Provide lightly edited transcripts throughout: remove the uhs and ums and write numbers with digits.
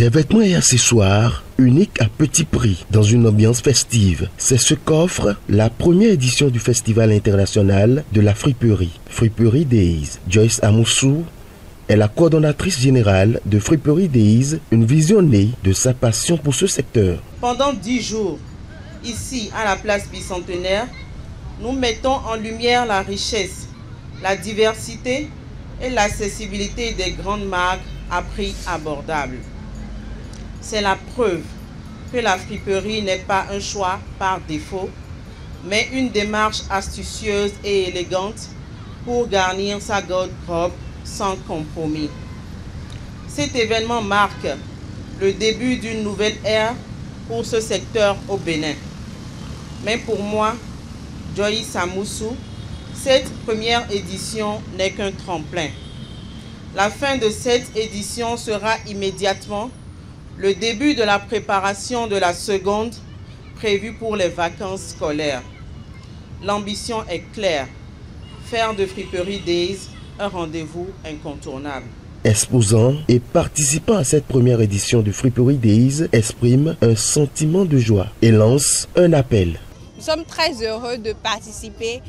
Des vêtements et accessoires uniques à petit prix dans une ambiance festive. C'est ce qu'offre la première édition du Festival international de la friperie, Friperie Days. Joyce Amoussou est la coordonnatrice générale de Friperie Days, une vision née de sa passion pour ce secteur. Pendant 10 jours, ici à la place Bicentenaire, nous mettons en lumière la richesse, la diversité et l'accessibilité des grandes marques à prix abordables. C'est la preuve que la friperie n'est pas un choix par défaut, mais une démarche astucieuse et élégante pour garnir sa garde-robe sans compromis. Cet événement marque le début d'une nouvelle ère pour ce secteur au Bénin. Mais pour moi, Joyce Amoussou, cette première édition n'est qu'un tremplin. La fin de cette édition sera immédiatement le début de la préparation de la seconde prévue pour les vacances scolaires. L'ambition est claire, faire de Friperie Days un rendez-vous incontournable. Exposants et participants à cette première édition de Friperie Days expriment un sentiment de joie et lancent un appel. Nous sommes très heureux de participer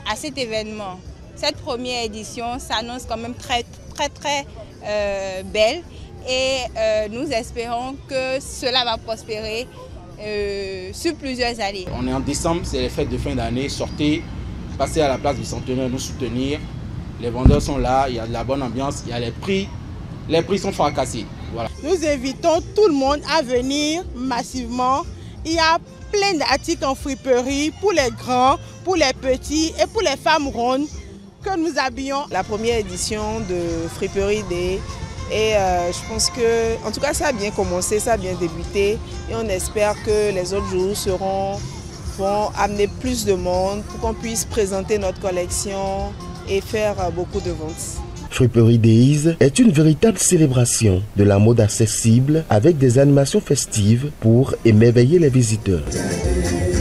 à cet événement. Cette première édition s'annonce quand même très belle et nous espérons que cela va prospérer sur plusieurs années. On est en décembre, c'est les fêtes de fin d'année. Sortez, passez à la place du Centenaire, nous soutenir. Les vendeurs sont là, il y a de la bonne ambiance, il y a les prix sont fracassés. Voilà. Nous invitons tout le monde à venir massivement. Il y a plein d'articles en friperie pour les grands, pour les petits et pour les femmes rondes que nous habillons. La première édition de Friperie Day et je pense que, en tout cas, ça a bien commencé, ça a bien débuté et on espère que les autres jours vont amener plus de monde pour qu'on puisse présenter notre collection et faire beaucoup de ventes. Friperie Days est une véritable célébration de la mode accessible avec des animations festives pour émerveiller les visiteurs.